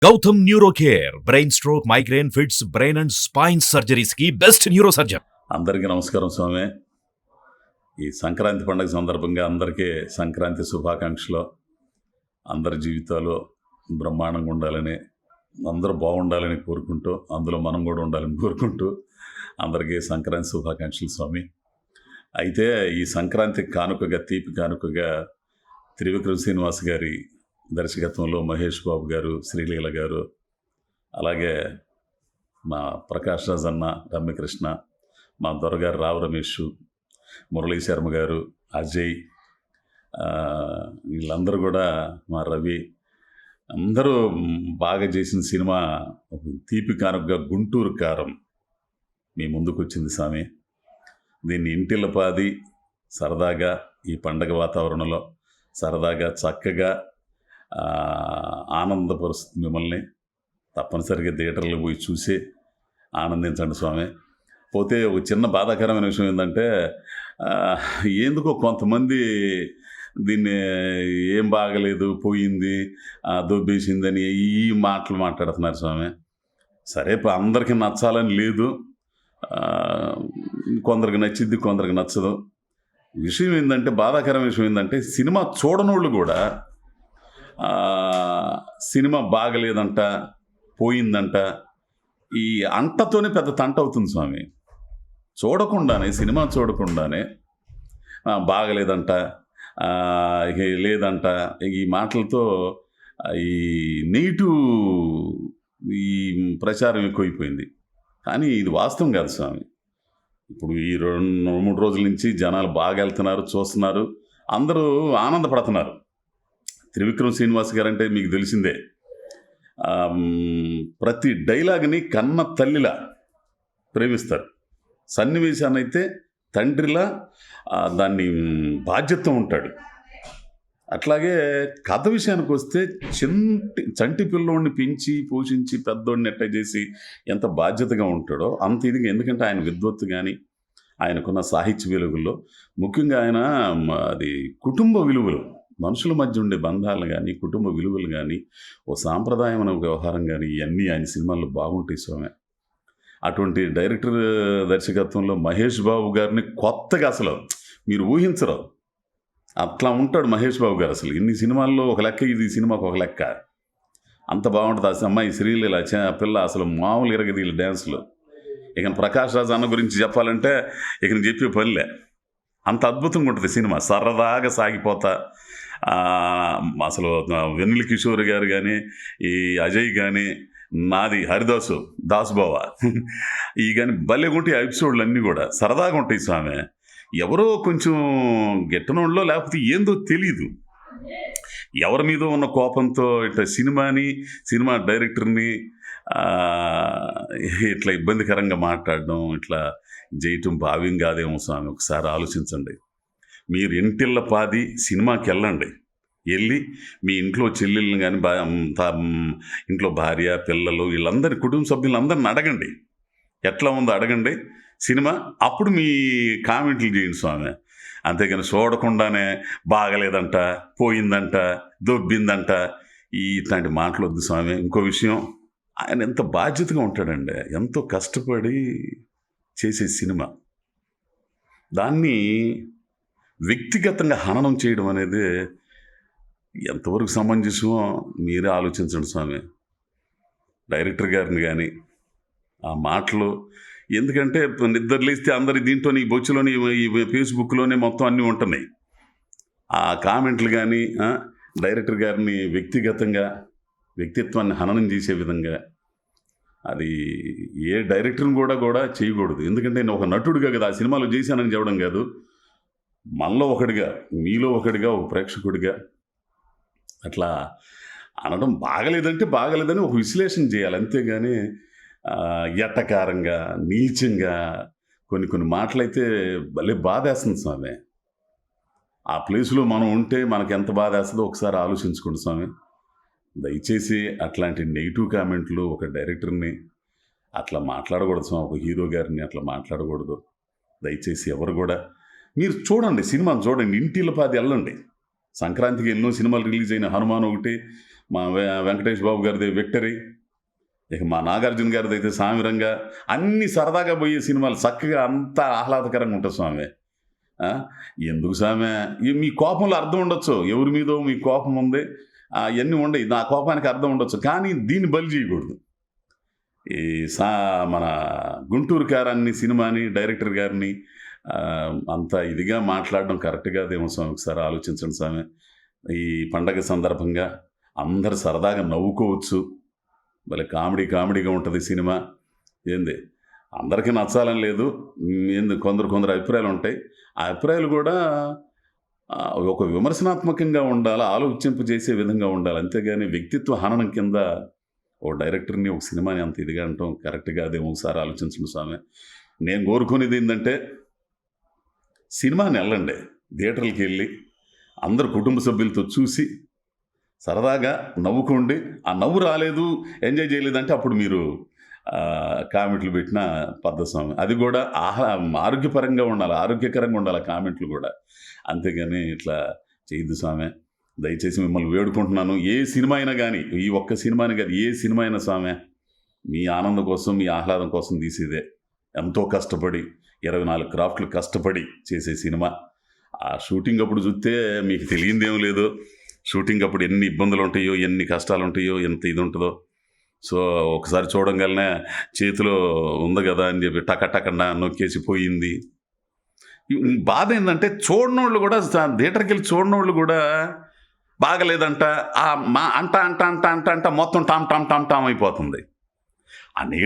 Gautam neuro care brain stroke, migraine, fits, brain and spine surgeries కి best neuro surgeon. అందరికీ నమస్కారం స్వామి. ఈ సంక్రాంతి పండుగ సందర్భంగా అందరికీ సంక్రాంతి శుభాకాంక్షలు. అందరి జీవితాలు బ్రహ్మాండంగా ఉండాలని, అందరూ బాగుండాలని కోరుకుంటూ, అందులో మనం కూడా ఉండాలని కోరుకుంటూ అందరికీ సంక్రాంతి శుభాకాంక్షలు స్వామి. అయితే ఈ సంక్రాంతి కానుకగా, తీపి కానుకగా త్రివిక్రమ్ శ్రీనివాస్ గారి దర్శకత్వంలో మహేష్ బాబు గారు, శ్రీలీల గారు, అలాగే మా ప్రకాష్ రాజ్ అన్న, రమ్యకృష్ణ, మా దొరగారు రావు రమేష్, మురళీ శర్మ గారు, అజయ్, వీళ్ళందరూ కూడా, మా రవి, అందరూ బాగా చేసిన సినిమా తీపి కానుకగా గుంటూరు కారం మీ ముందుకు వచ్చింది స్వామి. దీన్ని ఇంటిల్లపాది సరదాగా ఈ పండగ వాతావరణంలో సరదాగా చక్కగా ఆనందపరుస్తుంది మిమ్మల్ని. తప్పనిసరిగా థియేటర్లో పోయి చూసి ఆనందించండి స్వామి. పోతే ఒక చిన్న బాధాకరమైన విషయం ఏంటంటే, ఎందుకో కొంతమంది దీన్ని ఏం బాగలేదు, పోయింది, దొబ్బేసిందని ఈ మాటలు మాట్లాడుతున్నారు స్వామి. సరే, అందరికీ నచ్చాలని లేదు, కొందరికి నచ్చిద్ది, కొందరికి నచ్చదు. విషయం ఏంటంటే, బాధాకరమైన విషయం ఏంటంటే, సినిమా చూడనోళ్ళు కూడా సినిమా బాగలేదంట, పోయిందంట, ఈ అంటతోనే పెద్ద తంట అవుతుంది స్వామి. చూడకుండానే, సినిమా చూడకుండానే బాగలేదంట, లేదంట, ఈ మాటలతో ఈ నెగిటివ్ ఈ ప్రచారం ఎక్కువైపోయింది. కానీ ఇది వాస్తవం కాదు స్వామి. ఇప్పుడు ఈ 2-3 రోజుల నుంచి జనాలు బాగా వెళ్తున్నారు, చూస్తున్నారు, అందరూ ఆనందపడుతున్నారు. త్రివిక్రమ్ శ్రీనివాస్ గారు అంటే మీకు తెలిసిందే, ప్రతి డైలాగ్ని కన్న తల్లిలా ప్రేమిస్తారు. సన్నివేశాన్ని అయితే తండ్రిలా దాన్ని బాధ్యత ఉంటాడు. అట్లాగే కథ విషయానికి వస్తే చంటి పిల్లోడిని పెంచి పోషించి పెద్దోడిని ఎట్ట చేసి ఎంత బాధ్యతగా ఉంటాడో అంత ఇదిగా. ఎందుకంటే ఆయన విద్వత్తు కానీ, ఆయనకున్న సాహిత్య విలువల్లో, ముఖ్యంగా ఆయన అది కుటుంబ విలువలు, మనుషుల మధ్య ఉండే బంధాలు కానీ, కుటుంబ విలువలు కానీ, ఓ సాంప్రదాయమైన వ్యవహారం కానీ, ఇవన్నీ ఆయన సినిమాల్లో బాగుంటాయి స్వామి. అటువంటి డైరెక్టర్ దర్శకత్వంలో మహేష్ బాబు గారిని కొత్తగా అసలు మీరు ఊహించరు, అట్లా ఉంటాడు మహేష్ బాబు గారు. అసలు ఇన్ని సినిమాల్లో ఒక లెక్క, ఇది సినిమాకు ఒక లెక్క, అంత బాగుంటుంది. అసలు అమ్మాయి శ్రీలీల పిల్ల అసలు మామూలు ఇరగది వీళ్ళ డ్యాన్స్లు. ఇక ప్రకాష్ రాజ్ అన్న గురించి చెప్పాలంటే ఇక చెప్పే పనిలే, అంత అద్భుతంగా ఉంటుంది సినిమా. సరదాగా సాగిపోతా అసలు వెన్నెల కిషోర్ గారు కానీ, ఈ అజయ్ కానీ, నాది హరిదాసు దాసుబావ, ఈ కానీ భలే ఉంటాయి ఎపిసోడ్లు అన్నీ కూడా సరదాగా ఉంటాయి స్వామి. ఎవరో కొంచెం గెట్టనోళ్ళలో లేకపోతే ఏందో తెలీదు, ఎవరి మీద ఉన్న కోపంతో ఇట్లా సినిమా డైరెక్టర్ని ఇట్లా ఇబ్బందికరంగా మాట్లాడడం, ఇట్లా చేయటం భావ్యం కాదేమో స్వామి. ఒకసారి ఆలోచించండి. మీరు ఇంటిల్లపాది సినిమాకి వెళ్ళి మీ ఇంట్లో చెల్లెళ్ళని కానీ, ఇంట్లో భార్య, పిల్లలు, వీళ్ళందరి కుటుంబ సభ్యులందరిని అడగండి, ఎట్లా ఉందో అడగండి సినిమా. అప్పుడు మీ కామెంట్లు చేయండి స్వామి. అంతేగాని చూడకుండానే బాగలేదంట, పోయిందంట, దొబ్బిందంట, ఇట్లాంటి మాటలు వద్దు స్వామి. ఇంకో విషయం, ఆయన ఎంత బాధ్యతగా ఉంటాడండి, ఎంతో కష్టపడి చేసే సినిమా, దాన్ని వ్యక్తిగతంగా హననం చేయడం అనేది ఎంతవరకు సమంజసమో మీరే ఆలోచించండి స్వామి. డైరెక్టర్ గారిని కానీ ఆ మాటలు, ఎందుకంటే నిద్ర లేస్తే అందరి దీంట్లో, ఈ బొచ్చులోని, ఈ ఫేస్బుక్లోనే మొత్తం అన్నీ ఉంటున్నాయి. ఆ కామెంట్లు కానీ డైరెక్టర్ గారిని వ్యక్తిత్వాన్ని హననం చేసే విధంగా, అది ఏ డైరెక్టర్ని కూడా చేయకూడదు. ఎందుకంటే నేను ఒక నటుడిగా కదా ఆ సినిమాలో చేశానని చెప్పడం కాదు, మనలో ఒకడిగా, మీలో ఒకడిగా, ఒక ప్రేక్షకుడిగా అట్లా అనడం. బాగలేదంటే బాగలేదని ఒక విశ్లేషణ చేయాలి, అంతేగాని ఎట్టకారంగా, నీచంగా కొన్ని మాటలైతే భలే బాధేస్తుంది స్వామి. ఆ ప్లేస్లో మనం ఉంటే మనకు ఎంత బాధేస్తుందో ఒకసారి ఆలోచించుకోండి స్వామి. దయచేసి అట్లాంటి నెగిటివ్ కామెంట్లు ఒక డైరెక్టర్ని అట్లా మాట్లాడకూడదు స్వామి, ఒక హీరో గారిని అట్లా మాట్లాడకూడదు. దయచేసి ఎవరు కూడా మీరు చూడండి, సినిమాను చూడండి, ఇంటిల్లపాది వెళ్ళండి. సంక్రాంతికి ఎన్నో సినిమాలు రిలీజ్ అయిన, హనుమాన్ ఒకటి, మా వెంకటేష్ బాబు గారిది విక్టరీ, ఇక మా నాగార్జున గారిది అయితే సామిరంగా, అన్ని సరదాగా పోయే సినిమాలు చక్కగా అంతా ఆహ్లాదకరంగా ఉంటుంది స్వామి. ఎందుకు స్వామి మీ కోపంలో అర్థం ఉండొచ్చు, ఎవరి మీదో మీ కోపం ఉంది, అవన్నీ ఉండయి, నా కోపానికి అర్థం ఉండొచ్చు, కానీ దీన్ని బలి చేయకూడదు. ఈ మన గుంటూరు కారాన్ని సినిమాని డైరెక్టర్ గారిని అంత ఇదిగా మాట్లాడడం కరెక్ట్ కాదేమో స్వామి, ఒకసారి ఆలోచించండి స్వామి. ఈ పండగ సందర్భంగా అందరు సరదాగా నవ్వుకోవచ్చు, భలే కామెడీగా ఉంటుంది సినిమా. ఏంది అందరికీ నచ్చాలని లేదు, ఏంది కొందరు అభిప్రాయాలు ఉంటాయి, ఆ అభిప్రాయాలు కూడా ఒక విమర్శనాత్మకంగా ఉండాలి, ఆలోచింపు చేసే విధంగా ఉండాలి, అంతేగాని వ్యక్తిత్వ హననం కింద ఓ డైరెక్టర్ని ఒక సినిమాని అంత ఇదిగా అంటాం కరెక్ట్ కాదేమో, ఒకసారి ఆలోచించండి స్వామి. నేను కోరుకునేది ఏంటంటే సినిమాని వెళ్ళండి, థియేటర్లకి వెళ్ళి అందరు కుటుంబ సభ్యులతో చూసి సరదాగా నవ్వుకోండి. ఆ నవ్వు రాలేదు, ఎంజాయ్ చేయలేదంటే అప్పుడు మీరు కామెంట్లు పెట్టిన పద్ధతి స్వామి. అది కూడా ఆరోగ్యపరంగా ఉండాలి, ఆరోగ్యకరంగా ఉండాలి కామెంట్లు కూడా, అంతేగాని ఇట్లా చేయొద్దు స్వామి. దయచేసి మిమ్మల్ని వేడుకుంటున్నాను. ఏ సినిమా అయినా కానీ, ఈ ఒక్క సినిమాని కాదు, ఏ సినిమా అయినా స్వామి మీ ఆనందం కోసం, మీ ఆహ్లాదం కోసం తీసేదే. ఎంతో కష్టపడి 24 క్రాఫ్ట్లు కష్టపడి చేసే సినిమా. ఆ షూటింగ్ అప్పుడు చూస్తే మీకు తెలియందేం లేదు, షూటింగ్ అప్పుడు ఎన్ని ఇబ్బందులు ఉంటాయో, ఎన్ని కష్టాలు ఉంటాయో, ఎంత ఇది ఉంటుందో. సో ఒకసారి చూడంగానే చేతిలో ఉంది కదా అని చెప్పి టకటకన్నా నొక్కేసి పోయింది. బాధ ఏంటంటే చూడనోళ్ళు కూడా, థియేటర్కి వెళ్ళి చూడనోళ్ళు కూడా బాగలేదంట, మా అంట మొత్తం టామ్ అయిపోతుంది.